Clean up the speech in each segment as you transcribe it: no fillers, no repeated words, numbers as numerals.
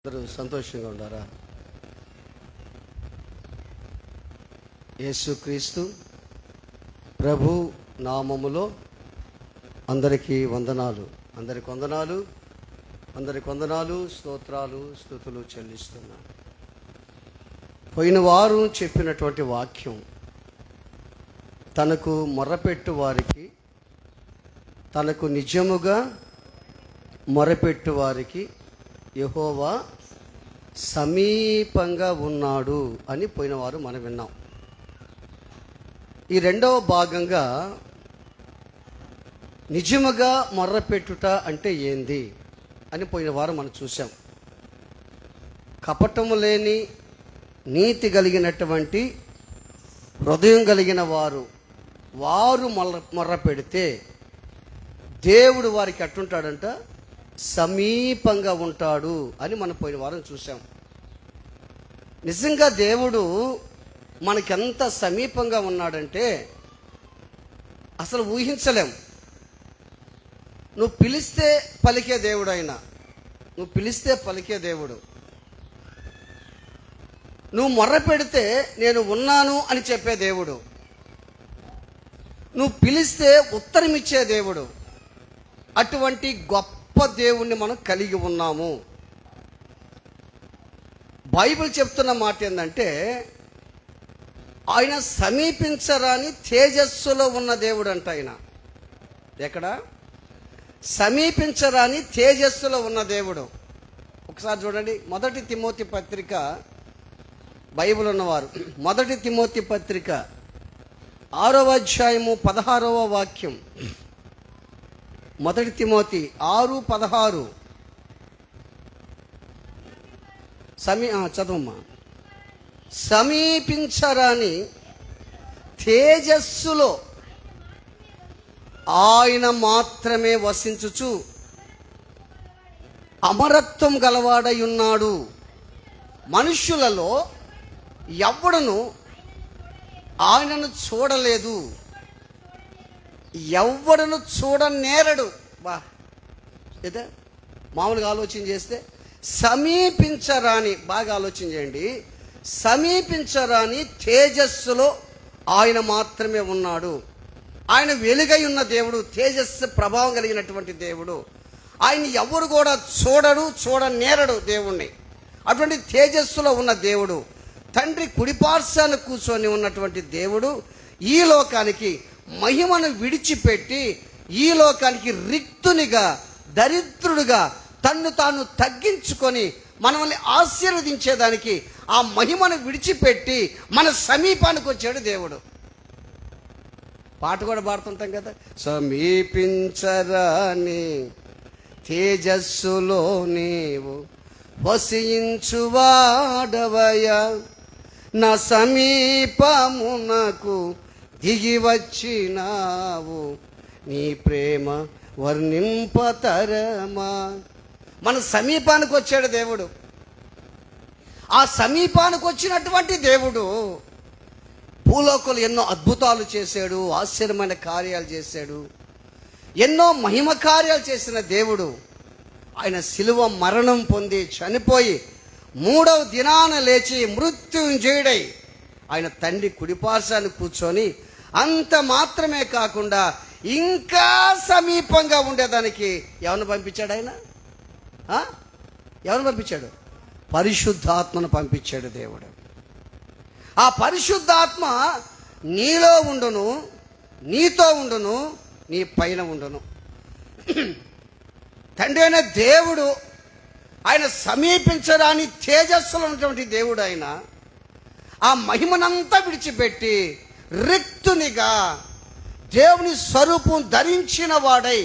అందరూ సంతోషంగా ఉన్నారా? యేసుక్రీస్తు ప్రభు నామములో అందరికీ వందనాలు, అందరికి వందనాలు, స్తోత్రాలు, స్తుతులు చెల్లిస్తున్నాను. పోయిన వారం చెప్పినటువంటి వాక్యం, తనకు మొర్రపెట్టు వారికి, తనకు నిజముగా మొరపెట్టు వారికి యెహోవా సమీపంగా ఉన్నాడు అని పోయిన వారు మనం విన్నాం. ఈ రెండవ భాగంగా నిజముగా మొర్రపెట్టుట అంటే ఏంది అని పోయిన వారు మనం చూసాం. కపటము లేని నీతి కలిగినటువంటి హృదయం కలిగిన వారు మొర్ర పెడితే దేవుడు వారికి అట్టుంటాడంట, సమీపంగా ఉంటాడు అని మనం పోయిన వారం చూసాం. నిజంగా దేవుడు మనకెంత సమీపంగా ఉన్నాడంటే అసలు ఊహించలేం. నువ్వు పిలిస్తే పలికే దేవుడు ఆయన, నువ్వు పిలిస్తే పలికే దేవుడు. నువ్వు మొర్ర పెడితే నేను ఉన్నాను అని చెప్పే దేవుడు, నువ్వు పిలిస్తే ఉత్తరం ఇచ్చే దేవుడు. అటువంటి గొప్ప దేవుణ్ణి మనం కలిగి ఉన్నాము. బైబిల్ చెప్తున్న మాట ఏంటంటే, ఆయన సమీపించరాని తేజస్సులో ఉన్న దేవుడు అంట. ఆయన ఎక్కడ? సమీపించరాని తేజస్సులో ఉన్న దేవుడు. ఒకసారి చూడండి, 1 తిమోతి పత్రిక, బైబిల్ ఉన్నవారు 1 తిమోతి పత్రిక 6వ అధ్యాయము 16వ వాక్యం. 1 తిమోతి 6:16 చదవమ్మా. సమీపించరాని తేజస్సులో ఆయన మాత్రమే వసించుచు అమరత్వం గలవాడై ఉన్నాడు. మనుష్యులలో ఎవ్వడును ఆయనను చూడలేదు, ఎవ్వడను చూడనేరడు. అయితే మామూలుగా ఆలోచన చేస్తే సమీపించరాని, బాగా ఆలోచన చేయండి, సమీపించరాని తేజస్సులో ఆయన మాత్రమే ఉన్నాడు. ఆయన వెలుగై ఉన్న దేవుడు, తేజస్సు ప్రభావం కలిగినటువంటి దేవుడు. ఆయన ఎవరు కూడా చూడనేరడు దేవుణ్ణి. అటువంటి తేజస్సులో ఉన్న దేవుడు, తండ్రి కుడిపార్శ్వాన కూర్చొని ఉన్నటువంటి దేవుడు ఈ లోకానికి మహిమను విడిచిపెట్టి ఈ లోకానికి రిక్తునిగా, దరిద్రుడుగా తన్ను తాను తగ్గించుకొని మనల్ని ఆశీర్వదించేదానికి ఆ మహిమను విడిచిపెట్టి మన సమీపానికి వచ్చాడు దేవుడు. పాట కూడా పాడుతుంటాం కదా, సమీపించరాని తేజస్సులో నీవు వసించువాడవయ్యా, నా సమీపమునకు దిగి వచ్చినావు, నీ ప్రేమ వర్ణింపతరమా. మన సమీపానికి వచ్చాడు దేవుడు. ఆ సమీపానికి వచ్చినటువంటి దేవుడు భూలోకంలో ఎన్నో అద్భుతాలు చేశాడు, ఆశ్చర్యమైన కార్యాలు చేశాడు, ఎన్నో మహిమ కార్యాలు చేసిన దేవుడు. ఆయన శిలువ మరణం పొంది చనిపోయి 3వ దినాన లేచి మృత్యుంజయుడై ఆయన తండ్రి కుడిపార్శ్వాన్ని కూర్చొని, అంత మాత్రమే కాకుండా ఇంకా సమీపంగా ఉండేదానికి ఎవరిని పంపించాడు ఆయన? ఎవరిని పంపించాడు? పరిశుద్ధాత్మను పంపించాడు దేవుడు. ఆ పరిశుద్ధాత్మ నీలో ఉండును, నీతో ఉండును, నీ పైన ఉండును. తండ్రి అయిన దేవుడు ఆయన సమీపించరాని తేజస్సులో ఉన్నటువంటి దేవుడు. ఆయన ఆ మహిమనంతా విడిచిపెట్టి రిక్తునిగా దేవుని స్వరూపం ధరించిన వాడై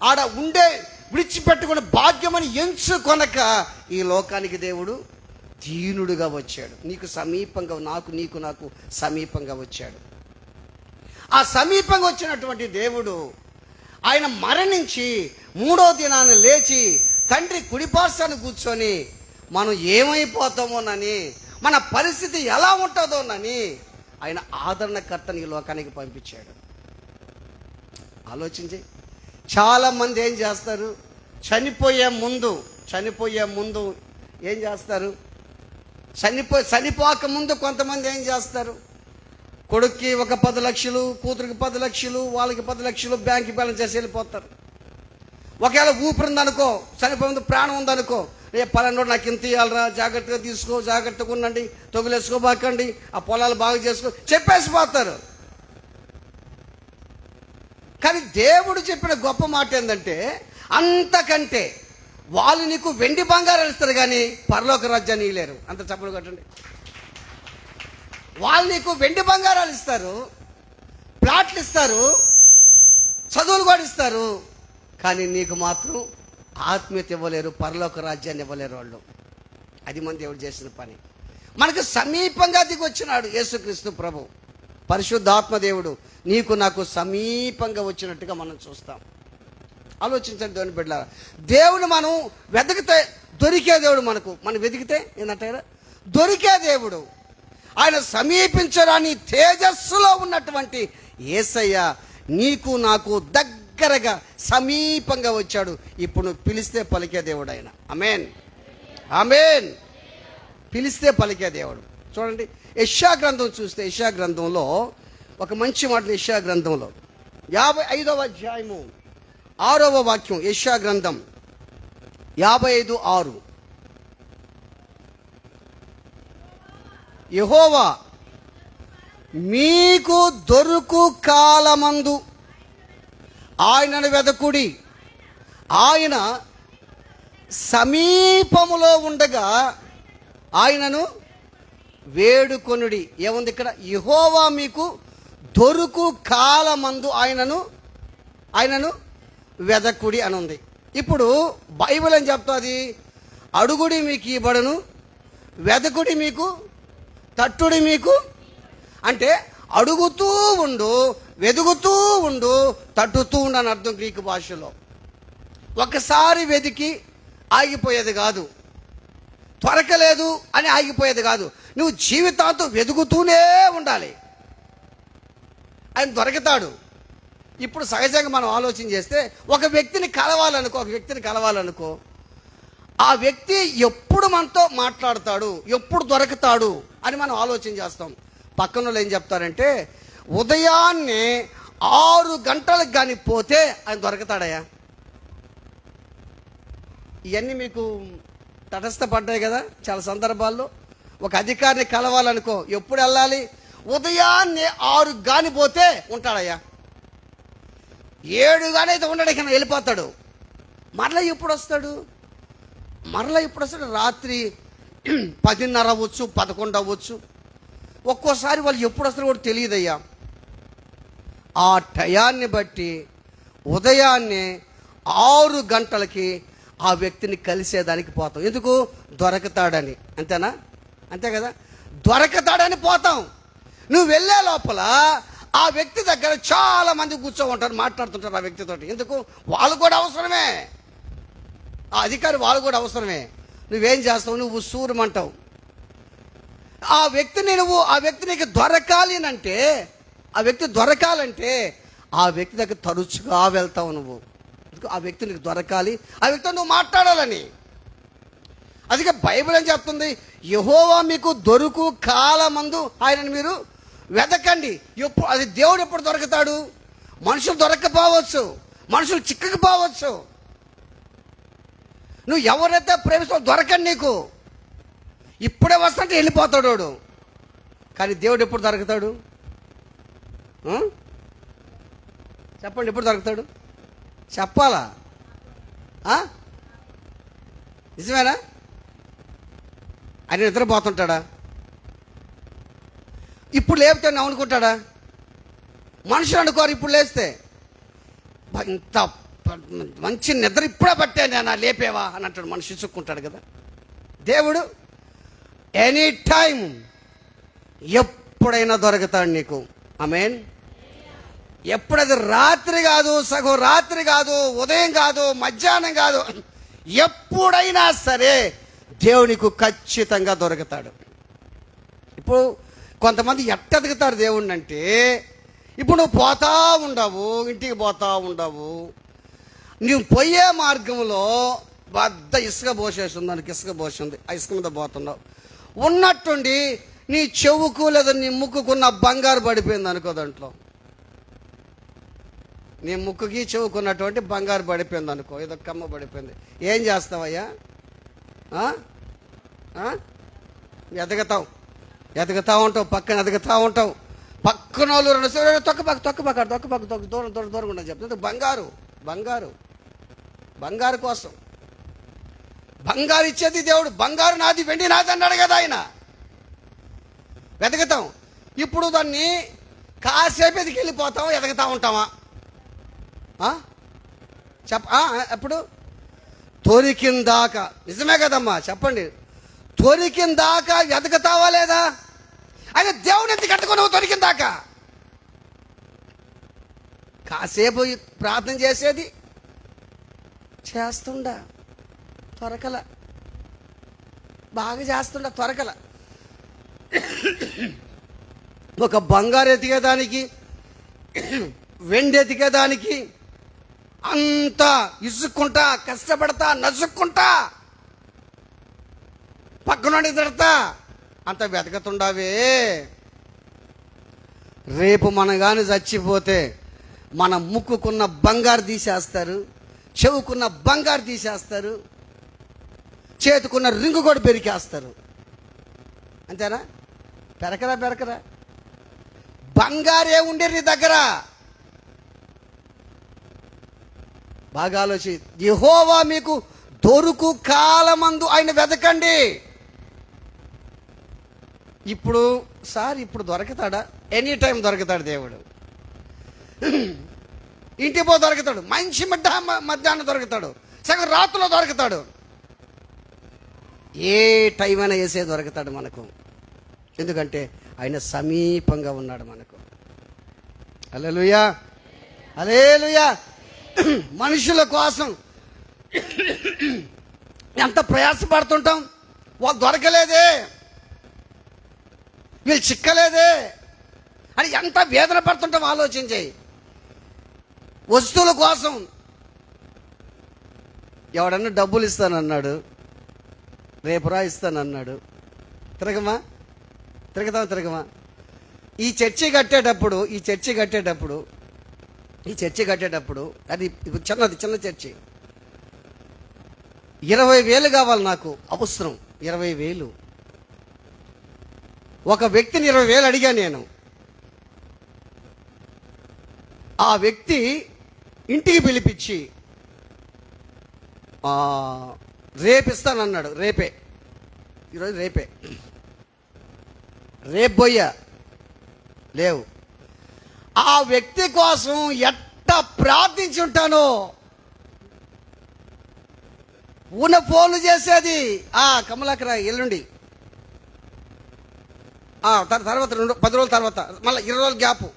ఆడ ఉండే విడిచిపెట్టుకుని భాగ్యమని ఎంచుకొనక ఈ లోకానికి దేవుడు దీనుడుగా వచ్చాడు. నీకు సమీపంగా, నాకు సమీపంగా వచ్చాడు. ఆ సమీపంగా వచ్చినటువంటి దేవుడు ఆయన మరణించి 3వ దినాన లేచి తండ్రి కుడిపార్శ్వాన కూర్చొని మనం ఏమైపోతామోనని, మన పరిస్థితి ఎలా ఉంటుందోనని ఆయన ఆదరణకర్తని ఈ లోకానికి పంపించాడు. ఆలోచించి చాలామంది ఏం చేస్తారు, చనిపోయే ముందు ఏం చేస్తారు? చనిపోక ముందు కొంతమంది ఏం చేస్తారు? కొడుక్కి ఒక 10 లక్షలు, కూతురికి 10 లక్షలు, వాళ్ళకి 10 లక్షలు బ్యాంక్ బ్యాలెన్స్ చేసి వెళ్ళిపోతారు. ఒకవేళ ఊపిరి ఉందనుకో, చనిపోయే ముందు ప్రాణం ఉందనుకో, పలానా నాకు ఇంత ఇవ్వాలరా, జాగ్రత్తగా తీసుకో, జాగ్రత్తగా ఉండండి, తొగులేసుకోబాకండి, ఆ పొలాలు బాగా చేసుకో చెప్పేసిపోతారు. కానీ దేవుడు చెప్పిన గొప్ప మాట ఏంటంటే, అంతకంటే వాళ్ళు నీకు వెండి బంగారాలు ఇస్తారు కానీ పరలోక రాజ్యాన్ని ఇవ్వలేరు. అంత చప్పలు కొట్టండి. వాళ్ళు నీకు వెండి బంగారాలు ఇస్తారు, ప్లాట్లు ఇస్తారు, చదువులు కూడా ఇస్తారు, కానీ నీకు మాత్రం ఆత్మీయత ఇవ్వలేరు, పరలోక రాజ్యాన్ని ఇవ్వలేరు వాళ్ళు. అది మన దేవుడు చేసిన పని. మనకు సమీపంగా దిగి వచ్చినాడు యేసుక్రీస్తు ప్రభు, పరిశుద్ధాత్మ దేవుడు నీకు నాకు సమీపంగా వచ్చినట్టుగా మనం చూస్తాం. ఆలోచించండి దేవుని బిడ్డలారా. దేవుని మనం వెతికితే దొరికే దేవుడు, మనం వెతికితే ఏంటంటారా దొరికే దేవుడు. ఆయన సమీపించరాని తేజస్సులో ఉన్నటువంటి యేసయ్య నీకు నాకు దగ్గరగా సమీపంగా వచ్చాడు. ఇప్పుడు నువ్వు పిలిస్తే పలికే దేవుడు ఆయన. ఆమేన్, ఆమేన్. పిలిస్తే పలికే దేవుడు. చూడండి, యెషయా గ్రంథం చూస్తే, యెషయా గ్రంథంలో ఒక మంచి మాట. యెషయా గ్రంథంలో 55వ అధ్యాయము 6వ వాక్యం. యెషయా గ్రంథం 55:6. యెహోవా మీకు దొరుకు కాలమందు ఆయనను వెదకుడి, ఆయన సమీపములో ఉండగా ఆయనను వేడుకొనుడి. ఏముంది ఇక్కడ? యెహోవా మీకు దొరుకు కాలమందు ఆయనను వెదకుడి అని ఉంది. ఇప్పుడు బైబిల్ అని చెప్తుంది, అడుగుడి మీకు ఇవ్వబడును, వెదకుడి మీకు, తట్టుడి మీకు. అంటే అడుగుతూ ఉండు, వెదుగుతూ ఉండు, తట్టుతూ ఉండు అని అర్థం గ్రీకు భాషలో. ఒకసారి వెతికి ఆగిపోయేది కాదు, దొరకలేదు అని ఆగిపోయేది కాదు. నువ్వు జీవితాంతం వెతుకుతూనే ఉండాలి, ఆయన దొరకతాడు. ఇప్పుడు సహజంగా మనం ఆలోచన చేస్తే ఒక వ్యక్తిని కలవాలనుకో, ఆ వ్యక్తి ఎప్పుడు మనతో మాట్లాడతాడు, ఎప్పుడు దొరకతాడు అని మనం ఆలోచన చేస్తాం. పక్కన వాళ్ళు ఏం చెప్తారంటే, ఉదయాన్నే 6 గంటలకు కానీ పోతే ఆయన దొరకతాడయ్యా. ఇవన్నీ మీకు తటస్థపడ్డాయి కదా చాలా సందర్భాల్లో. ఒక అధికారిని కలవాలనుకో, ఎప్పుడు వెళ్ళాలి? ఉదయాన్నే 6 కానీ పోతే ఉంటాడయ్యా. 7 కానీ అయితే ఉండడానికి వెళ్ళిపోతాడు. మరలా ఎప్పుడు వస్తాడు? రాత్రి 10:30 అవ్వచ్చు, 11 అవ్వచ్చు. ఒక్కోసారి వాళ్ళు ఎప్పుడు వస్తారో కూడా తెలియదయ్యా. ఆ టయాన్ని బట్టి ఉదయాన్నే 6 గంటలకి ఆ వ్యక్తిని కలిసేదానికి పోతాం. ఎందుకు? దొరకతాడని. అంతేనా? అంతే కదా, దొరకతాడని పోతాం. నువ్వు వెళ్ళే లోపల ఆ వ్యక్తి దగ్గర చాలా మంది కూర్చో ఉంటారు, మాట్లాడుతుంటారు ఆ వ్యక్తితో. ఎందుకు? వాళ్ళు కూడా అవసరమే, ఆ అధికారి వాళ్ళు కూడా అవసరమే. నువ్వేం చేస్తావు? నువ్వు సూరమంటావు. ఆ వ్యక్తి నీకు దొరకాలంటే, ఆ వ్యక్తి దగ్గర తరచుగా వెళ్తావు నువ్వు. ఆ వ్యక్తి నీకు దొరకాలి, ఆ వ్యక్తితో నువ్వు మాట్లాడాలని. అందుకే బైబిల్ ఏం చెప్తుంది? యెహోవా మీకు దొరుకు కాలమందు ఆయనను మీరు వెతకండి. అది దేవుడు ఎప్పుడు దొరకతాడు? మనుషులు దొరక్కపోవచ్చు, మనుషులు చిక్కకపోవచ్చు. నువ్వు ఎవరైతే ప్రేమిస్తావు దొరకండి నీకు. ఇప్పుడే వస్తుంటే వెళ్ళిపోతాడు వాడు. కానీ దేవుడు ఎప్పుడు దొరకతాడు? చెప్పండి, ఎప్పుడు దొరకతాడు? చెప్పాలా? నిజమేనా? ఆయన నిద్రపోతుంటాడా? ఇప్పుడు లేపితే అనుకుంటాడా? మనుషులు అనుకోరు ఇప్పుడు లేస్తే, ఇంత మంచి నిద్ర ఇప్పుడే పట్టాను నేను, లేపేవా అని అంటాడు. మనిషి ఇసుక్కుంటాడు కదా. దేవుడు ఎనీ టైం, ఎప్పుడైనా దొరుకుతాడు నీకు. ఆమేన్. ఎప్పుడది రాత్రి కాదు, సగం రాత్రి కాదు, ఉదయం కాదు, మధ్యాహ్నం కాదు, ఎప్పుడైనా సరే దేవునికి ఖచ్చితంగా దొరుకుతాడు. ఇప్పుడు కొంతమంది ఎట్టెదుగుతారు దేవుణ్ణి అంటే, ఇప్పుడు నువ్వు పోతా ఉండవు, ఇంటికి పోతా ఉండవు, నువ్వు పోయే మార్గంలో పెద్ద ఇసుక పోసేస్తుంది, దానికి ఇసుక పోసింది, ఆ ఇసుక మీద పోతున్నావు. ఉన్నట్టుండి నీ చెవుకు లేదా నీ ముక్కుకున్న బంగారు పడిపోయింది అనుకో, దాంట్లో నీ ముక్కుకి చెవుకున్నటువంటి బంగారు పడిపోయింది అనుకో, ఏదో కమ్మ పడిపోయింది. ఏం చేస్తావయ్యా? ఎదగతా ఉంటావు, పక్కన ఎదగతా ఉంటావు. పక్కన వాళ్ళు రెండు తొక్కపాక దూరం ఉండని చెప్తుంది. బంగారు కోసం బంగారు ఇచ్చేది దేవుడు. బంగారు నాది, వెండి నాది అన్నాడు కదా ఆయన. వెతకతాం. ఇప్పుడు దాన్ని కాసేపు ఎదికెళ్ళిపోతాం, ఎదగతా ఉంటామా? అప్పుడు తొరికిందాకా, నిజమే కదమ్మా చెప్పండి, తొరికిందాకా ఎదగతావా లేదా? ఆయన దేవుని ఎందుకు కట్టుకున్నావు తొరికిందాకా? కాసేపు ప్రార్థన చేసేది చేస్తుండా త్వరకల, బాగా చేస్తుండా త్వరకల. ఒక బంగారు ఎతికేదానికి, వెండి ఎతికేదానికి అంత ఇసుక్కుంటా, కష్టపడతా, నసుక్కుంటా, పక్కనుండి తిడతా, అంత వెతకతుండావే. రేపు మనం కానీ చచ్చిపోతే మన ముక్కుకున్న బంగారు తీసేస్తారు, చెవుకున్న బంగారు తీసేస్తారు, చేతుకున్న రింగు కూడా పెరికేస్తారు. అంతేనా? పెరకరా బంగారే ఉండే నీ దగ్గర. బాగా ఆలోచి. యెహోవా మీకు దొరుకు కాలమందు ఆయన వెతకండి. ఇప్పుడు దొరకతాడా? ఎనీ టైం దొరకతాడు దేవుడు. ఇంటి పో దొరకతాడు, మంచి మధ్యాహ్నం దొరకతాడు, సగం రాత్రిలో దొరకతాడు, ఏ టైం అయినా వేసే దొరకతాడు మనకు. ఎందుకంటే ఆయన సమీపంగా ఉన్నాడు మనకు. హల్లెలూయా, హల్లెలూయా. మనుషుల కోసం ఎంత ప్రయాసపడుతుంటాం, వాళ్ళు దొరకలేదే, వీళ్ళు చిక్కలేదే అని ఎంత వేదన పడుతుంటాం ఆలోచించి. వస్తువుల కోసం ఎవడన్నా డబ్బులు ఇస్తానన్నాడు, రేపురా ఇస్తానన్నాడు, తిరగమా. ఈ చర్చి కట్టేటప్పుడు అది చిన్న చర్చి, 20,000 కావాలి నాకు, అవసరం 20,000. ఒక వ్యక్తిని 20,000 అడిగా నేను. ఆ వ్యక్తి ఇంటికి పిలిపించి రేపిస్తానన్నాడు. ఈరోజు రేపు పోయా లేవు. ఆ వ్యక్తి కోసం ఎట్ట ప్రార్థించి ఉంటానో, ఫోన్లు చేసేది, కమలాకరా ఎల్లుండి, తర్వాత 10 రోజుల తర్వాత మళ్ళీ 20 రోజుల గ్యాపు.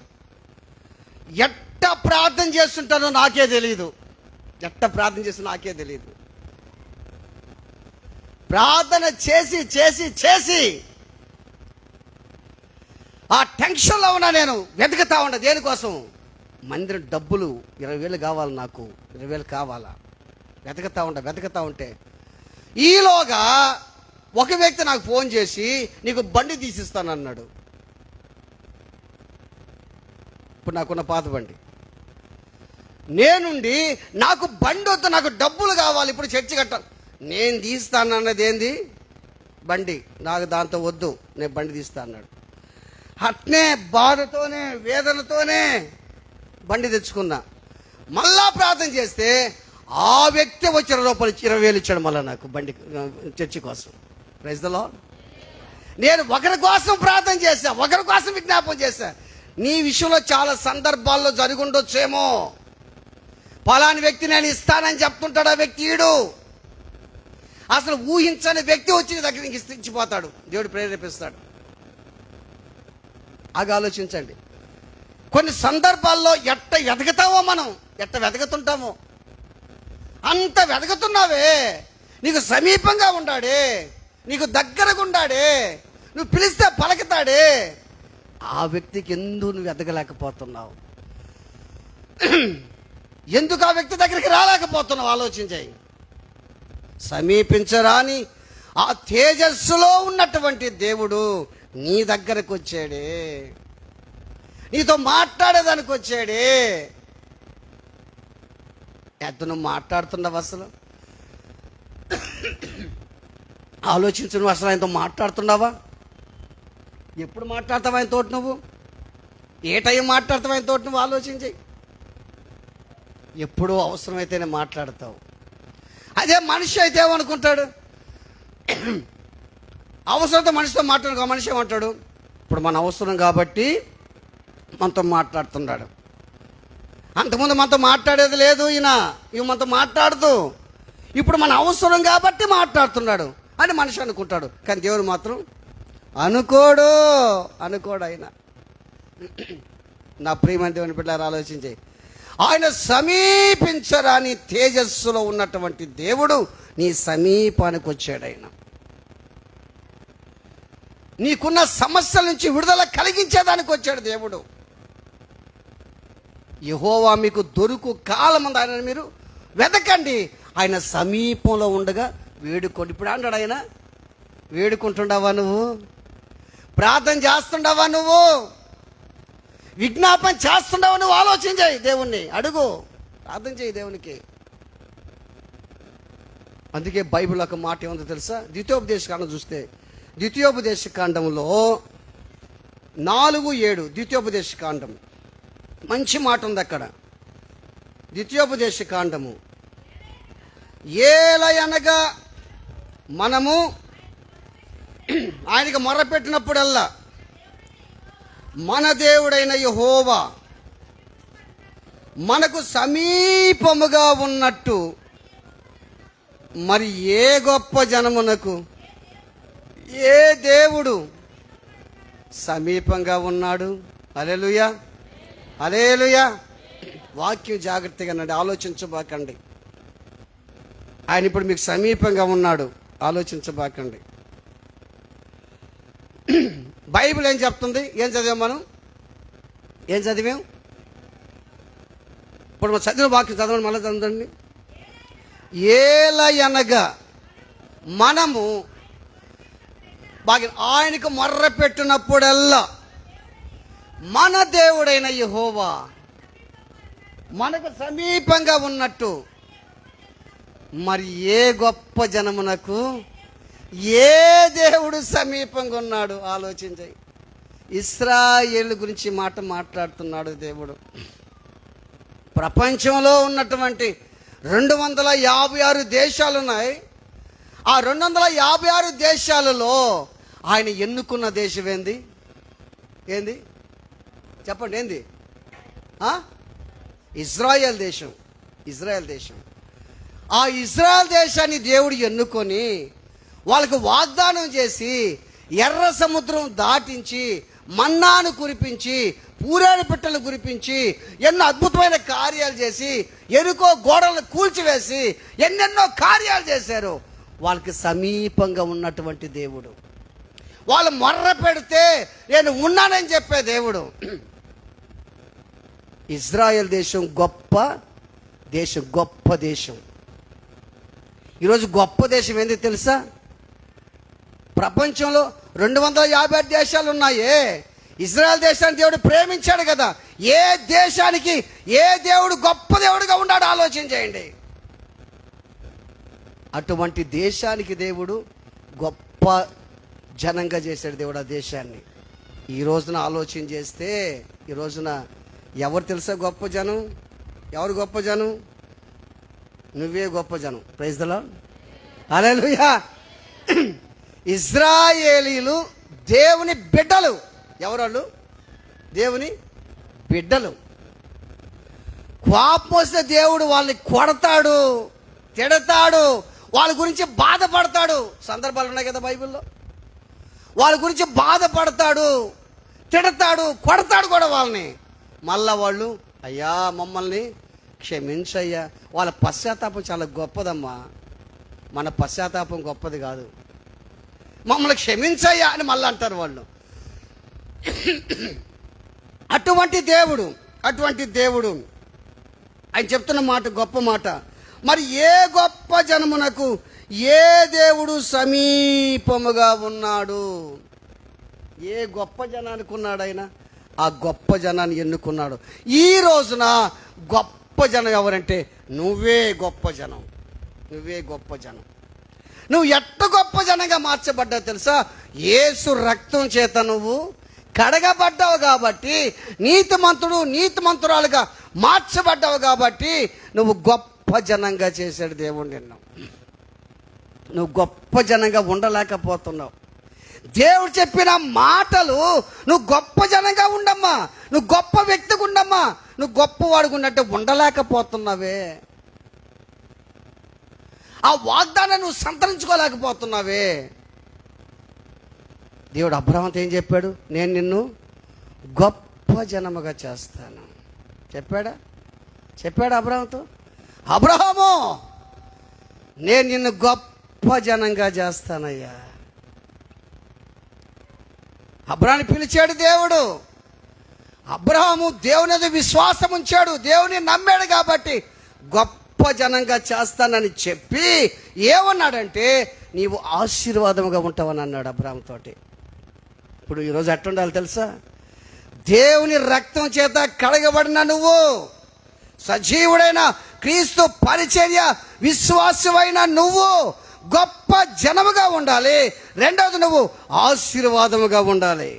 ఎట్ట ప్రార్థన చేస్తుంటానో నాకే తెలియదు. ప్రార్థన చేసి ఆ టెన్షన్లో ఉన్నా నేను. వెతుకుతా ఉండ దేనికోసం? మందిరం డబ్బులు 20,000 కావాలి నాకు, 20,000 కావాలా. వెతుకుతా ఉంటే ఈలోగా ఒక వ్యక్తి నాకు ఫోన్ చేసి నీకు బండి తీసిస్తానన్నాడు. ఇప్పుడు నాకున్న పాత బండి, నేనుండి నాకు బండి వద్దు, నాకు డబ్బులు కావాలి, ఇప్పుడు చర్చి కట్టాలి. నేను తీస్తానన్నది ఏంది? బండి. నాకు దాంతో వద్దు, నేను బండి తీస్తా అన్నాడు. అట్నే బాధతోనే వేదనతోనే బండి తెచ్చుకున్నా. మళ్ళా ప్రార్థన చేస్తే ఆ వ్యక్తి వచ్చిన రూపాయలు 20,000 ఇచ్చాడు మళ్ళీ నాకు బండి, చర్చి కోసం. Praise the lord. నేను ఒకరి కోసం ప్రార్థన చేశా, ఒకరి కోసం విజ్ఞాపన చేశా. నీ విషయంలో చాలా సందర్భాల్లో జరిగి ఉండొచ్చేమో. పలాని వ్యక్తి నేను ఇస్తానని చెప్తుంటాడు, ఆ వ్యక్తి ఈడు. అసలు ఊహించని వ్యక్తి వచ్చి నీ దగ్గర నీకు ఇచ్చిపోతాడు, దేవుడు ప్రేరేపిస్తాడు. ఆలోచించండి. కొన్ని సందర్భాల్లో ఎట్ట వెతకుతుంటామో అంత వెతకుతున్నావే. నీకు సమీపంగా ఉండాడే, నీకు దగ్గరగా ఉండాడే, నువ్వు పిలిస్తే పలకుతాడే, ఆ వ్యక్తికి ఎందుకు నువ్వు ఎదగలేకపోతున్నావు? ఎందుకు ఆ వ్యక్తి దగ్గరికి రాలేకపోతున్నావు? ఆలోచించాయి. సమీపించరాని ఆ తేజస్సులో ఉన్నటువంటి దేవుడు నీ దగ్గరకు వచ్చాడే, నీతో మాట్లాడేదానికి వచ్చాడే. ఎంత నువ్వు మాట్లాడుతున్నావు అసలు? ఆలోచించు, నువ్వు అసలు ఆయనతో మాట్లాడుతున్నావా? ఎప్పుడు మాట్లాడతావు ఆయనతో? నువ్వు ఏ టైం మాట్లాడతావు ఆయనతో? నువ్వు ఆలోచించి. ఎప్పుడూ అవసరమైతేనే మాట్లాడతావు. అదే మనిషి అయితే ఏమనుకుంటాడు? అవసరంతో మనిషితో మాట్లాడు. మనిషి ఏమంటాడు? ఇప్పుడు మన అవసరం కాబట్టి మనతో మాట్లాడుతున్నాడు. అంతకుముందు మనతో మాట్లాడేది లేదు ఈయన, ఇవి మనతో మాట్లాడుతూ ఇప్పుడు మన అవసరం కాబట్టి మాట్లాడుతున్నాడు అని మనిషి అనుకుంటాడు. కానీ దేవుడు మాత్రం అనుకోడు ఆయన. నా ప్రియమైన దేవుని బిడ్డలారా, ఆలోచించి, ఆయన సమీపించరాని తేజస్సులో ఉన్నటువంటి దేవుడు నీ సమీపానికి వచ్చాడు. ఆయన నీకున్న సమస్యల నుంచి విడుదల కలిగించేదానికి వచ్చాడు దేవుడు. యెహోవా మీకు దొరుకు కాలమంది ఆయన మీరు వెతకండి, ఆయన సమీపంలో ఉండగా వేడుకోండి. ఇప్పుడు అంటాడు ఆయన, వేడుకుంటుండవా నువ్వు? ప్రార్థన చేస్తుండవా నువ్వు? విజ్ఞాపన చేస్తుండవా నువ్వు? ఆలోచన చేయి, దేవుణ్ణి అడుగు, ప్రార్థన చేయి దేవునికి. అందుకే బైబిల్ ఒక మాట ఏముందో తెలుసా? ద్వితీయోపదేశకాండం చూస్తే, ద్వితీయోపదేశకాండంలో 4:7 ద్వితీయోపదేశకాండం మంచి మాట ఉంది అక్కడ. ద్వితీయోపదేశకాండము, ఏలయనగా మనము ఆయనకి మొరపెట్టినప్పుడల్లా మన దేవుడైన యెహోవా మనకు సమీపముగా ఉన్నట్టు మరి ఏ గొప్ప జనమునకు ఏ దేవుడు సమీపంగా ఉన్నాడు. హల్లెలూయా, హల్లెలూయా. వాక్యం జాగ్రత్తగా నండి, ఆలోచించబాకండి. ఆయన ఇప్పుడు మీకు సమీపంగా ఉన్నాడు, ఆలోచించబాకండి. బైబిల్ ఏం చెప్తుంది? ఏం చదివాం మనం? ఏం చదివాం? ఇప్పుడు మనం చదివిన వాక్యం చదవండి, మళ్ళీ చదవండి. ఏలయనగా మనము బాగా ఆయనకు మొర్ర పెట్టినప్పుడల్లా మన దేవుడైన యెహోవా మనకు సమీపంగా ఉన్నట్టు మరి ఏ గొప్ప జనమునకు ఏ దేవుడు సమీపంగా ఉన్నాడు. ఆలోచించాయి. ఇశ్రాయేలు గురించి మాట మాట్లాడుతున్నాడు దేవుడు. ప్రపంచంలో ఉన్నటువంటి 256 దేశాలు ఉన్నాయి. ఆ 256 దేశాలలో ఆయన ఎన్నుకున్న దేశం ఏంది? చెప్పండి, ఏంది? ఇజ్రాయెల్ దేశం. ఇజ్రాయెల్ దేశం. ఆ ఇజ్రాయెల్ దేశాన్ని దేవుడు ఎన్నుకొని వాళ్ళకు వాగ్దానం చేసి ఎర్ర సముద్రం దాటించి మన్నాను కురిపించి పూరేడు పిట్టలు కురిపించి ఎన్నో అద్భుతమైన కార్యాలు చేసి ఎరుకో గోడలను కూల్చివేసి ఎన్నెన్నో కార్యాలు చేశారు. వాళ్ళకి సమీపంగా ఉన్నటువంటి దేవుడు. వాళ్ళు మొర్ర పెడితే నేను ఉన్నానని చెప్పే దేవుడు. ఇజ్రాయెల్ దేశం గొప్ప దేశం, గొప్ప దేశం. ఈరోజు గొప్ప దేశం ఏంది తెలుసా? ప్రపంచంలో 256 దేశాలు ఉన్నాయే. ఇజ్రాయెల్ దేశాన్ని దేవుడు ప్రేమించాడు కదా. ఏ దేశానికి ఏ దేవుడు గొప్ప దేవుడుగా ఉన్నాడో ఆలోచన చేయండి. అటువంటి దేశానికి దేవుడు గొప్ప జనంగా చేశాడు దేవుడు ఆ దేశాన్ని. ఈ రోజున ఆలోచన చేస్తే, ఈ రోజున ఎవరు తెలుసా గొప్ప జనం? ఎవరు గొప్ప జనం? నువ్వే గొప్ప జనం. ప్రైజ్ ది లార్డ్, హల్లెలూయా. ఇజ్రాయేలీలు దేవుని బిడ్డలు. ఎవరు? దేవుని బిడ్డలు. కోపం వస్తే దేవుడు వాళ్ళని కొడతాడు, తిడతాడు, వాళ్ళ గురించి బాధపడతాడు. సందర్భాలు ఉన్నాయి కదా బైబిల్లో. వాళ్ళ గురించి బాధపడతాడు, తిడతాడు, కొడతాడు కూడా వాళ్ళని. మళ్ళా వాళ్ళు, అయ్యా మమ్మల్ని క్షమించయ్యా. వాళ్ళ పశ్చాత్తాపం చాలా గొప్పదమ్మా, మన పశ్చాత్తాపం గొప్పది కాదు. మమ్మల్ని క్షమించయ్యా అని మళ్ళీ అంటారు వాళ్ళు. అటువంటి దేవుడు ఆయన చెప్తున్న మాట గొప్ప మాట. మరి ఏ గొప్ప జనమునకు ఏ దేవుడు సమీపముగా ఉన్నాడు? ఏ గొప్ప జనానికి ఉన్నాడు ఆయన? ఆ గొప్ప జనాన్ని ఎన్నుకున్నాడు. ఈ రోజున గొప్ప జనం ఎవరంటే నువ్వే గొప్ప జనం. నువ్వే గొప్ప జనం. నువ్వు ఎట్ట గొప్ప జనంగా మార్చబడ్డావు తెలుసా? యేసు రక్తం చేత నువ్వు కడగబడ్డావు కాబట్టి, నీతిమంతురాలుగా మార్చబడ్డావు కాబట్టి నువ్వు గొప్ప జనంగా చేశాడు దేవుడు నిన్ను. నువ్వు గొప్ప జనంగా ఉండలేకపోతున్నావు. దేవుడు చెప్పిన మాటలు నువ్వు గొప్ప జనంగా ఉండమ్మా, నువ్వు గొప్ప వ్యక్తిగా ఉండమ్మా, నువ్వు గొప్పవాడుగా ఉన్నట్టు ఉండలేకపోతున్నావే. ఆ వాగ్దానం నువ్వు సంతరించుకోలేకపోతున్నావే. దేవుడు అబ్రహాముతో ఏం చెప్పాడు? నేను నిన్ను గొప్ప జనముగా చేస్తాను చెప్పాడా అబ్రహాముతో? అబ్రహాము, నేను నిన్ను గొప్ప జనంగా చేస్తానయ్యా. అబ్రహాముని పిలిచాడు దేవుడు. అబ్రహాము దేవుని మీద విశ్వాసం ఉంచాడు, దేవుని నమ్మాడు కాబట్టి గొప్ప జనంగా చేస్తానని చెప్పి ఏమన్నాడంటే, నీవు ఆశీర్వాదముగా ఉంటావని అన్నాడు అబ్రహాముతోటి. ఇప్పుడు ఈరోజు ఎట్టుండాలి తెలుసా? దేవుని రక్తం చేత కడగబడిన నువ్వు, సజీవుడైన క్రీస్తు పరిచర్య విశ్వాసమైన నువ్వు గొప్ప జనముగా ఉండాలి. రెండవది, నువ్వు ఆశీర్వాదముగా ఉండాలి.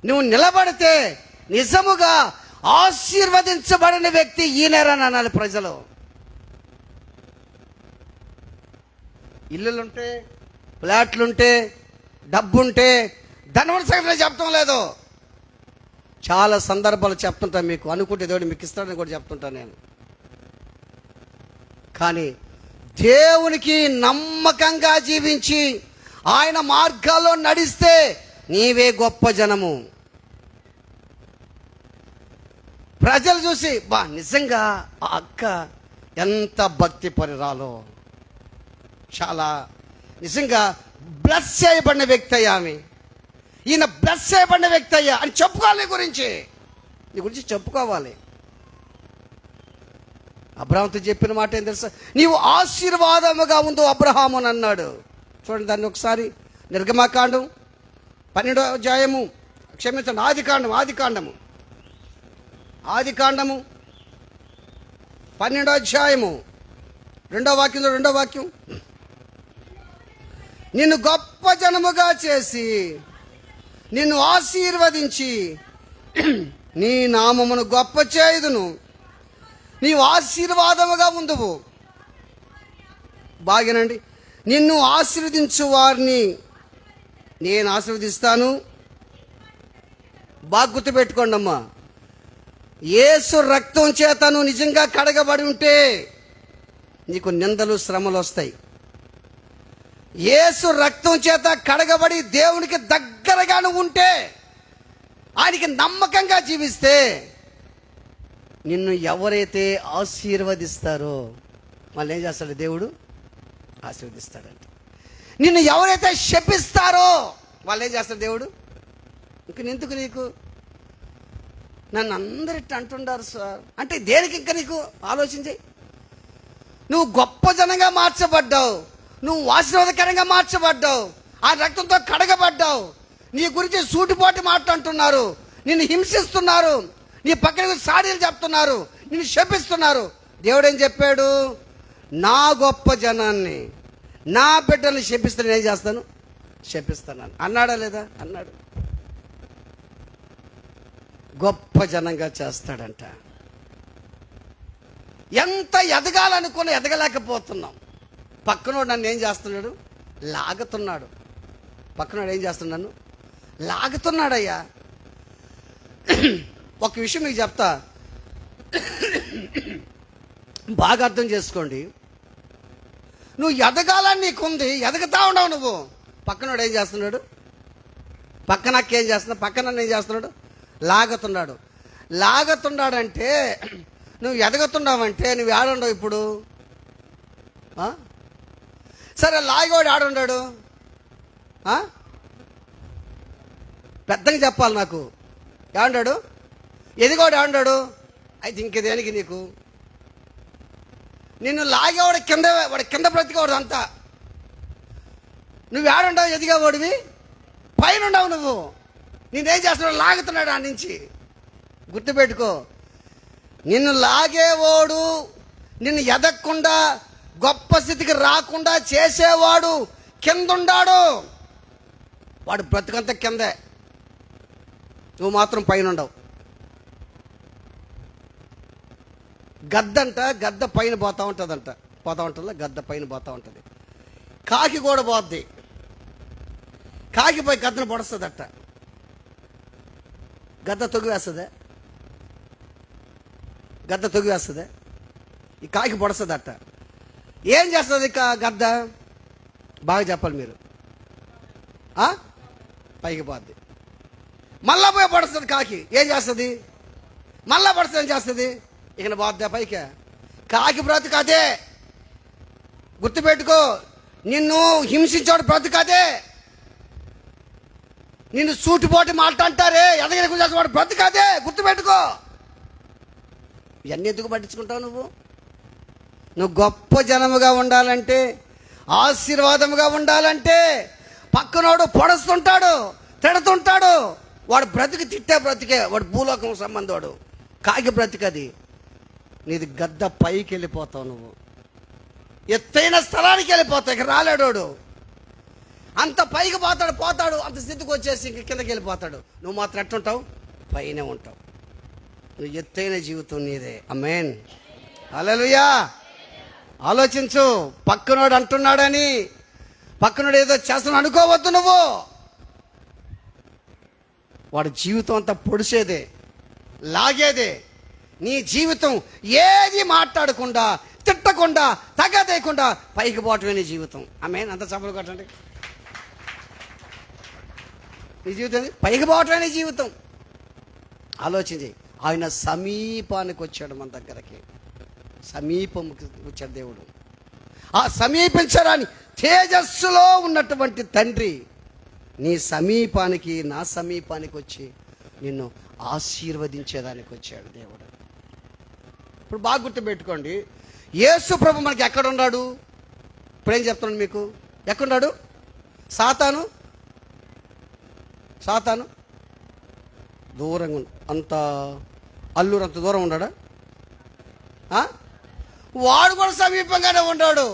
నువ్వు నిలబడితే నిజముగా ఆశీర్వదించబడిన వ్యక్తి ఈయనరని అనాలి ప్రజలు. ఇల్లులుంటే, ఫ్లాట్లుంటే, డబ్బుంటే ధనవంతుల సంగతి చెప్తాం లేదు. చాలా సందర్భాలు చెప్తుంటా మీకు. అనుకుంటే దేవుడు మీకు ఇస్తాడని కూడా చెప్తుంటా నేను. కానీ దేవునికి నమ్మకంగా జీవించి ఆయన మార్గాల్లో నడిస్తే నీవే గొప్ప జనము. ప్రజలు చూసి నిజంగా ఆ అక్క ఎంత భక్తి పరిరాలో, చాలా నిజంగా బ్లెస్ చేయబడిన వ్యక్తి అయ్యా, ఆమె ఈయన బ్లెస్ చేయబడిన వ్యక్తి అయ్యా అని చెప్పుకోవాలి. నీ గురించి చెప్పుకోవాలి. అబ్రహాముతో చెప్పిన మాట ఏం తెలుసా? నీవు ఆశీర్వాదముగా ఉండు అబ్రహాము అని అన్నాడు. చూడండి దాన్ని ఒకసారి. నిర్గమకాండం 12వ అధ్యాయము, క్షమించండి, ఆదికాండము 12వ అధ్యాయము 2వ వాక్యం. నిన్ను గొప్ప జనముగా చేసి నిన్ను ఆశీర్వదించి నీ నామమును గొప్ప చేయుదును. నీవు ఆశీర్వాదముగా ఉందువు. బాగేనండి. నిన్ను ఆశీర్వదించు వారిని నేను ఆశీర్వదిస్తాను. బాగా గుర్తుపెట్టుకోండి అమ్మా. యేసు రక్తం చేత నువ్వు నిజంగా కడగబడి ఉంటే నీకు నిందలు, శ్రమలు వస్తాయి. యేసు రక్తం చేత కడగబడి దేవునికి దగ్గరగా నువ్వు ఉంటే, ఆయనకి నమ్మకంగా జీవిస్తే నిన్ను ఎవరైతే ఆశీర్వదిస్తారో వాళ్ళు ఏం చేస్తాడు? దేవుడు ఆశీర్వదిస్తాడంట. నిన్ను ఎవరైతే శపిస్తారో వాళ్ళు ఏం చేస్తాడు? దేవుడు ఇంకెందుకు నీకు? నన్ను అందరిట్టు అంటుండారు సార్ అంటే దేనికి ఇంకా నీకు? ఆలోచించి. నువ్వు గొప్ప జనంగా మార్చబడ్డావు, నువ్వు ఆశీర్వాదకరంగా మార్చబడ్డావు, ఆ రక్తంతో కడగబడ్డావు. నీ గురించి సూటిపోటి మాట్లాడుతున్నారు, నిన్ను హింసిస్తున్నారు, నీ పక్కన సాడీలు చెప్తున్నారు, నిన్ను శపిస్తున్నారు. దేవుడు ఏం చెప్పాడు? నా గొప్ప జనాన్ని, నా బిడ్డల్ని శపిస్తే నేను ఏం చేస్తాను? శపిస్తాను అన్నాడా లేదా? అన్నాడు. గొప్ప జనంగా చేస్తాడంట. ఎంత ఎదగాలనుకున్నా ఎదగలేకపోతున్నాం. పక్కనోడు నన్ను ఏం చేస్తున్నాడు? లాగుతున్నాడు. పక్కనోడు ఏం చేస్తున్నాను? లాగుతున్నాడయ్యా. ఒక విషయం మీకు చెప్తా, బాగా అర్థం చేసుకోండి. నువ్వు ఎదగాలని నీకుంది, ఎదగతా ఉండవు నువ్వు. పక్కనోడు ఏం చేస్తున్నాడు? పక్కన ఏం చేస్తున్నాడు? పక్కన ఏం చేస్తున్నాడు? లాగుతున్నాడంటే నువ్వు ఎదగతున్నావంటే నువ్వు ఆడుండవు ఇప్పుడు. సరే, లాగోడు ఆడుండాడు. పెద్దగా చెప్పాలి నాకు. ఏమంటాడు? ఎదిగోడు ఏమంటాడు? అయితే ఇంకేదేనికి నీకు? నిన్ను లాగేవాడు కింద, వాడు కింద బ్రతికేవాడు అంతా. నువ్వు ఏడుండవు, ఎదిగేవాడివి పైన ఉండవు. నువ్వు నేనేం చేస్తున్నావు, లాగుతున్నాడు ఆ నుంచి. గుర్తుపెట్టుకో, నిన్ను లాగేవాడు, నిన్ను ఎదగకుండా గొప్ప స్థితికి రాకుండా చేసేవాడు కిందుండాడు. వాడు బ్రతుకంతా కిందే, నువ్వు మాత్రం పైన ఉండవు. గద్ద పైన పోతూ ఉంటుందంట, గద్ద పైన పోతూ ఉంటుంది. కాకి కూడా పోద్ది, కాకి పోయి గద్దను పొడుస్తుందట. గద్ద తొగివేస్తుంది, ఈ కాకి పొడుస్తుందట. ఏం చేస్తుంది గద్ద? బాగా చెప్పాలి మీరు. పైకి పోద్ది, మళ్ళా పోయి పడుస్తుంది. కాకి ఏం చేస్తుంది? మళ్ళా పడుతుంది. ఏం చేస్తుంది? ఇక పోద్దా పైకి? కాకి బ్రతుకు అదే. గుర్తుపెట్టుకో, నిన్ను హింసించాడు బ్రతుకు అదే. నిన్ను సూటిపోటి మాట అంటారే, ఎదగని వాడు బ్రతుకు అదే. గుర్తుపెట్టుకో. ఇవన్నీ ఎందుకు పట్టించుకుంటావు? నువ్వు గొప్ప జనముగా ఉండాలంటే, ఆశీర్వాదముగా ఉండాలంటే, పక్కనోడు పొడుస్తుంటాడు, తిడుతుంటాడు, వాడు బ్రతికి తిట్టే బ్రతికే, వాడు భూలోకం సంబంధోడు. కాకి బ్రతికది. నీది గద్ద పైకి వెళ్ళిపోతావు. నువ్వు ఎత్తైన స్థలానికి వెళ్ళిపోతావు. ఇక రాలేడోడు అంత పైకి పోతాడు, అంత స్థితికి వచ్చేసి ఇంక కిందకి వెళ్ళిపోతాడు. నువ్వు మాత్రం ఎట్టుంటావు? పైనే ఉంటావు. నువ్వు ఎత్తైన జీవితం నీదే. ఆమేన్, హల్లెలూయా. ఆలోచించు, పక్కనోడు అంటున్నాడని పక్కనోడు ఏదో చేస్తున్నాడు అనుకోవద్దు. నువ్వు వాడి జీవితం అంతా పొడిచేదే, లాగేదే. నీ జీవితం ఏది మాట్లాడకుండా, తిట్టకుండా, తగ్గదేయకుండా పైకి పోవటమే నీ జీవితం. ఆమేన్, అంత చప్పలు కొట్టండి. నీ జీవితం పైకి పోవటమే నీ జీవితం. ఆలోచించి, ఆయన సమీపానికి వచ్చాడు, మన దగ్గరకి సమీపంకి వచ్చాడు దేవుడు. ఆ సమీపించడాన్ని తేజస్సులో ఉన్నటువంటి తండ్రి నీ సమీపానికి, నా సమీపానికి వచ్చి నిన్ను ఆశీర్వదించేదానికి వచ్చాడు దేవుడు. ఇప్పుడు బాగా గుర్తుపెట్టుకోండి, యేసు ప్రభు మనకి ఎక్కడ ఉన్నాడు? ఇప్పుడేం చెప్తున్నాడు మీకు? ఎక్కడున్నాడు? సాతాను దూరంగా అంత అల్లూరు అంత దూరం ఉన్నాడా? వాడు కూడా సమీపంగానే ఉన్నాడు.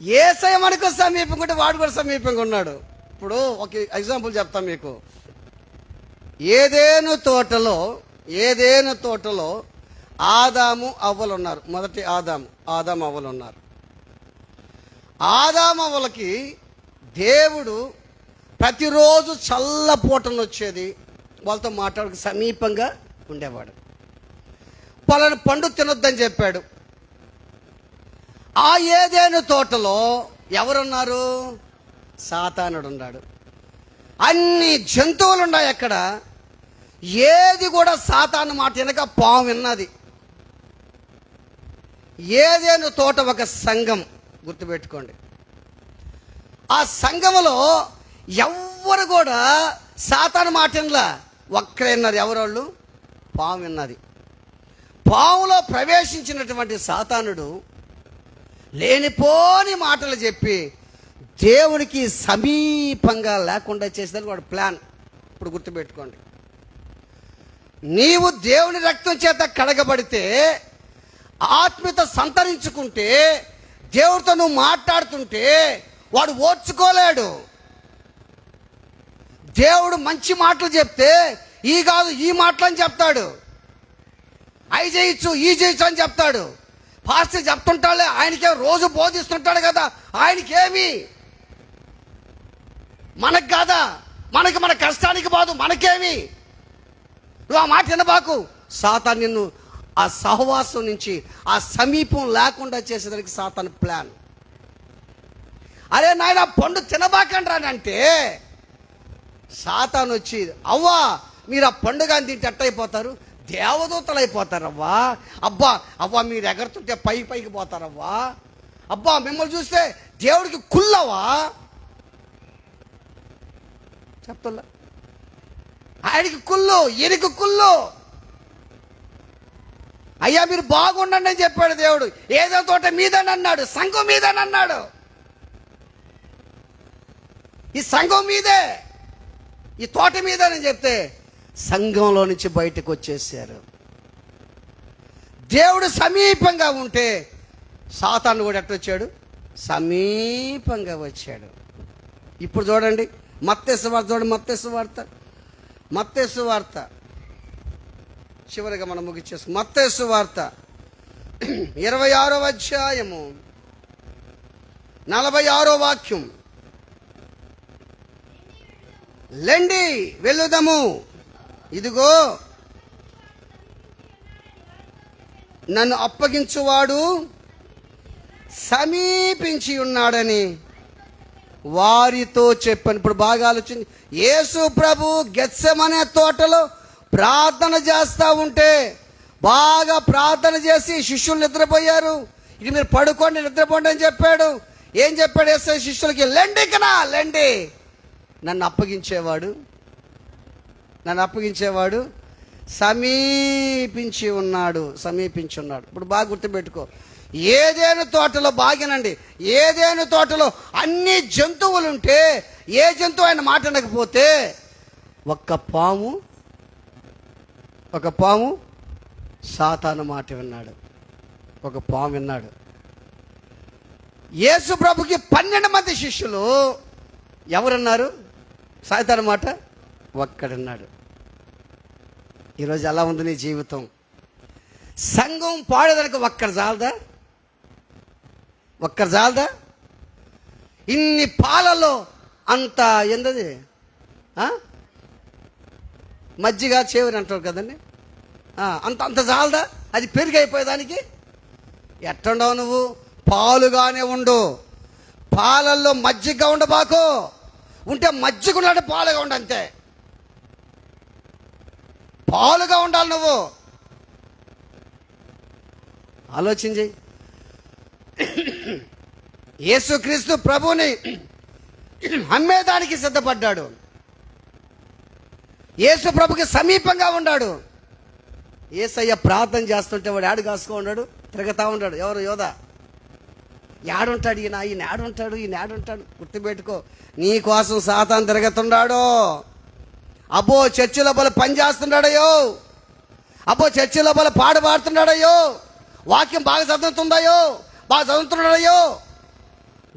యేసయ్య మనకు సమీపంగా ఉంటే వాడు కూడా సమీపంగా ఉన్నాడు. ఇప్పుడు ఒక ఎగ్జాంపుల్ చెప్తాను మీకు. ఏదేను తోటలో ఆదాము అవ్వలు ఉన్నారు. మొదటి ఆదాము అవ్వలు ఉన్నారు. ఆదాము అవ్వలకి దేవుడు ప్రతిరోజు చల్లపూటను వచ్చేది, వాళ్ళతో మాట్లాడక సమీపంగా ఉండేవాడు. పలానా పండు తినొద్దని చెప్పాడు. ఆ ఏదేను తోటలో ఎవరున్నారు? సాతానుడు ఉన్నాడు. అన్ని జంతువులు ఉన్నాయి అక్కడ. ఏది కూడా సాతాను మాట వెనక పాము విన్నది. ఏదేను తోట ఒక సంఘం, గుర్తుపెట్టుకోండి. ఆ సంఘములో ఎవ్వరు కూడా సాతాను మాట వినలా, ఒక్కరే విన్నారు. ఎవరోళ్ళు? పాము విన్నది. పాములో ప్రవేశించినటువంటి సాతానుడు లేనిపోని మాటలు చెప్పి దేవునికి సమీపంగా లేకుండా చేసేదానికి వాడు ప్లాన్. ఇప్పుడు గుర్తుపెట్టుకోండి, నీవు దేవుని రక్తం చేత కడగబడితే, ఆత్మీయత సంతరించుకుంటే, దేవుడితో నువ్వు మాట్లాడుతుంటే వాడు ఓర్చుకోలేడు. దేవుడు మంచి మాటలు చెప్తే ఈ కాదు ఈ మాటలు అని చెప్తాడు. అవి చేయొచ్చు ఈ చేయొచ్చు అని చెప్తాడు. పాస్టర్ చెప్తుంటాడే, ఆయనకే రోజు బోధిస్తుంటాడు కదా, ఆయనకేమి? మనకు కాదా? మన కష్టానికి బాదు, మనకేమి? నువ్వు ఆ మాట వినబాకు. సాతాను నిన్ను ఆ సహవాసం నుంచి, ఆ సమీపం లేకుండా చేసేదానికి సాతాను ప్లాన్. అరే నాయన పండు తినబాకండి అంటే సాతాను వచ్చి, అవ్వా మీరు ఆ పండుగని తింటే ఎట్టయిపోతారు? దేవదూతలు అయిపోతారవ్వా. అవ్వా మీరు ఎగరుతుంటే పైకి పోతారవ్వా. అబ్బా మిమ్మల్ని చూస్తే దేవుడికి కుల్లవా చెప్తా. ఆయనకి కుళ్ళు, ఈయనకి కుళ్ళు. అయ్యా మీరు బాగుండండి అని చెప్పాడు దేవుడు. ఏదో తోట మీదని అన్నాడు, సంఘం మీదని అన్నాడు. ఈ సంఘం మీదే, ఈ తోట మీదని చెప్తే సంఘంలో నుంచి బయటకు వచ్చేసారు. దేవుడు సమీపంగా ఉంటే సాతాను కూడా ఎట్టొచ్చాడు? సమీపంగా వచ్చాడు. ఇప్పుడు చూడండి మత్తయి వార్త, చూడండి మత్తయి వార్త చివరిగా మనం ముగిచేస్తాం. మత్తయి వార్త 26వ అధ్యాయము 46వ వాక్యం. లెండి వెళ్ళుదము, ఇదిగో నన్ను అప్పగించువాడు సమీపించి ఉన్నాడని వారితో చెప్పాను. ఇప్పుడు బాగా ఆలోచించి, యేసు ప్రభు గెత్సెమనే తోటలో ప్రార్థన చేస్తూ ఉంటే బాగా ప్రార్థన చేసి శిష్యులు నిద్రపోయారు. ఇది మీరు పడుకోండి, నిద్రపోండి అని చెప్పాడు. ఏం చెప్పాడు యేసు శిష్యులకి? లెండి కనా, లెండి, నన్ను అప్పగించేవాడు సమీపించి ఉన్నాడు. ఇప్పుడు బాగా గుర్తుపెట్టుకో, ఏదేను తోటలో బాగానండి, ఏదేను తోటలో అన్ని జంతువులుంటే ఏ జంతువు ఆయన మాట అనకపోతే ఒక పాము సాతాను మాట విన్నాడు. ఒక పాము విన్నాడు. యేసు ప్రభుకి 12 మంది శిష్యులు ఎవరున్నారు? సాతాను మాట ఒక్కడున్నాడు. ఈరోజు ఎలా ఉంది నీ జీవితం? సంఘం పాడేదానికి ఒక్కడు చాలదా? ఇన్ని పాలలో అంత ఏంటది మజ్జిగ చేవని అంటారు కదండి, అంత చాలదా? అది పెరిగైపోయేదానికి ఎట్టుండవు నువ్వు? పాలుగానే ఉండు. పాలల్లో మజ్జిగ ఉండబాకు. ఉంటే మజ్జిగ ఉండాలంటే పాలుగా ఉండు, అంతే. పాలుగా ఉండాలి నువ్వు. ఆలోచించి, యేసుక్రీస్తు ప్రభుని అమ్మేదానికి సిద్ధపడ్డాడు. యేసు ప్రభుకి సమీపంగా ఉన్నాడు. యేసయ్య ప్రార్థన చేస్తుంటే వాడు యాడు కాసుకో ఉన్నాడు, తిరుగుతూ ఉన్నాడు. ఎవరు? యోధ. యాడుంటాడు ఈయన ఆడుంటాడు. గుర్తుపెట్టుకో, నీ కోసం సాతాను తిరుగుతున్నాడు. అబ్బో చర్చి లోపల పని చేస్తున్నాడయ్యో, అబ్బో చర్చి లోపల పాడుతున్నాడయ్యో, వాక్యం బాగా చదువుతున్నాడయ్యో,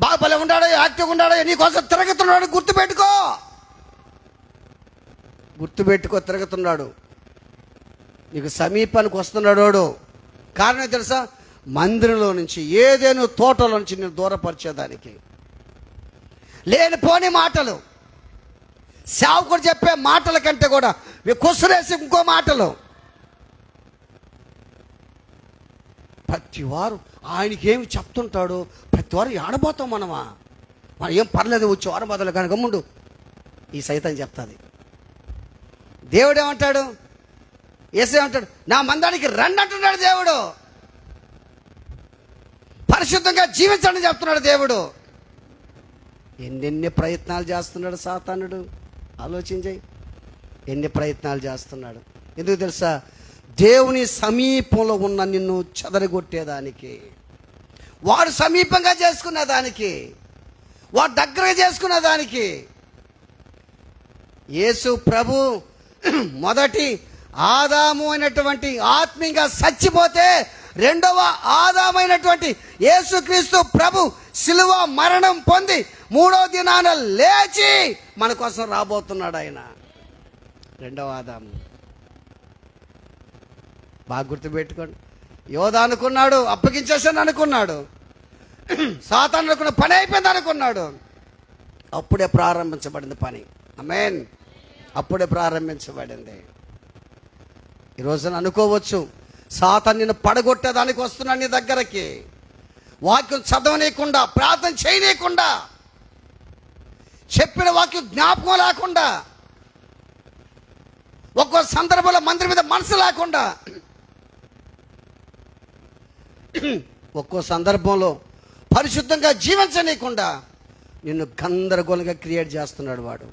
బాగా భలే ఉన్నాడో, యాక్టివ్గా ఉన్నాడో, నీకోసం తిరుగుతున్నాడు. గుర్తుపెట్టుకో, తిరుగుతున్నాడు. నీకు సమీపానికి వస్తున్నాడు. కారణం తెలుసా? మందిరంలో నుంచి, ఏదేను తోటలో నుంచి నేను దూరపరిచేదానికి. లేనిపోని మాటలు, సేవకుడు చెప్పే మాటల కంటే కూడా కుసరేసి ఇంకో మాటలు. ప్రతి వారు ఆయనకి ఏమి చెప్తుంటాడు, ప్రతి వారు ఆడబోతాం మనం ఏం పర్లేదు, వచ్చి వారం బదులు కానీ గమ్ముండు, ఈ సైతం చెప్తుంది. దేవుడు ఏమంటాడు? యేసు ఏమంటాడు? నా మందానికి రండి అంటున్నాడు దేవుడు. పరిశుద్ధంగా జీవించండి చెప్తున్నాడు దేవుడు. ఎన్నెన్ని ప్రయత్నాలు చేస్తున్నాడు సాతానుడు. ఆలోచించాయి, ఎన్ని ప్రయత్నాలు చేస్తున్నాడు. ఎందుకు తెలుసా? దేవుని సమీపంలో ఉన్న నిన్ను చెదరగొట్టేదానికి, వాడు సమీపంగా చేసుకునేదానికి, వాడు దగ్గరగా చేసుకునేదానికి. యేసు ప్రభు మొదటి ఆదాము అయినటువంటి ఆత్మీయంగా చచ్చిపోతే, రెండవ ఆదామైనటువంటి యేసుక్రీస్తు ప్రభు శిలువ మరణం పొంది 3వ దినాన లేచి మన కోసం రాబోతున్నాడు. ఆయన రెండవ ఆదాము. బాగా గుర్తుపెట్టుకోండి. యోధ అనుకున్నాడు, అప్పగించేసాను అనుకున్నాడు. సాతాను అనుకున్న పని అయిపోయింది అనుకున్నాడు. అప్పుడే ప్రారంభించబడింది పని. ఆమేన్. అప్పుడే ప్రారంభించబడింది. ఈరోజున అనుకోవచ్చు, సాతాను నిన్ను పడగొట్టేదానికి వస్తున్నాడు నీ దగ్గరకి. వాక్యం చదవనీయకుండా, ప్రార్థన చేయనీయకుండా, చెప్పిన వాక్యం జ్ఞాపకం లేకుండా, ఒక్కో సందర్భంలో మందిరం మీద మనసు లేకుండా, ఒక్కో సందర్భంలో పరిశుద్ధంగా జీవించనీయకుండా నిన్ను గందరగోళంగా క్రియేట్ చేస్తున్నాడు వాడు.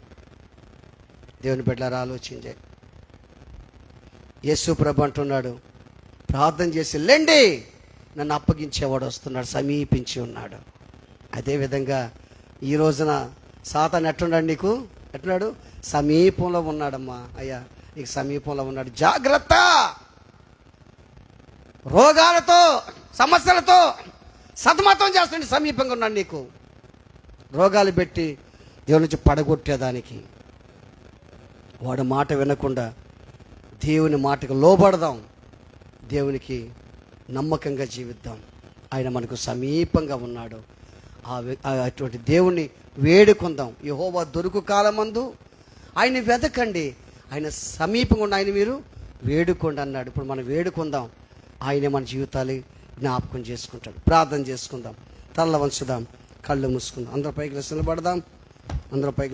దేవుని బిడ్డలారా ఆలోచించే. యేసు ప్రభు అంటున్నాడు, ప్రార్థన చేసి లెండి, నన్ను అప్పగించేవాడు వస్తున్నాడు, సమీపించి ఉన్నాడు. అదేవిధంగా ఈ రోజున సాతాను ఎట్టున్నాడు? నీకు ఎట్టున్నాడు? సమీపంలో ఉన్నాడమ్మా. అయ్యా నీకు సమీపంలో ఉన్నాడు, జాగ్రత్త. రోగాలతో సమస్యలతో సతమతం చేస్తుండే సమీపంగా ఉన్నాడు. నీకు రోగాలు పెట్టి దేవుని నుంచి పడగొట్టేదానికి వాడు మాట వినకుండా దేవుని మాటకు లోబడదాం, దేవునికి నమ్మకంగా జీవిద్దాం. ఆయన మనకు సమీపంగా ఉన్నాడు. అటువంటి దేవుణ్ణి వేడుకుందాం. యెహోవా దొరుకు కాలమందు ఆయన వెతకండి, ఆయన సమీపంగా ఉన్న ఆయన మీరు వేడుకోండి అన్నాడు. ఇప్పుడు మనం వేడుకుందాం, ఆయనే మన జీవితాలు జ్ఞాపకం చేసుకుంటాడు. ప్రార్థన చేసుకుందాం, తల్ల వంచుదాం, కళ్ళు మూసుకుందాం. అందరూ పైకి నిలబడదాం. అందరూ పైకి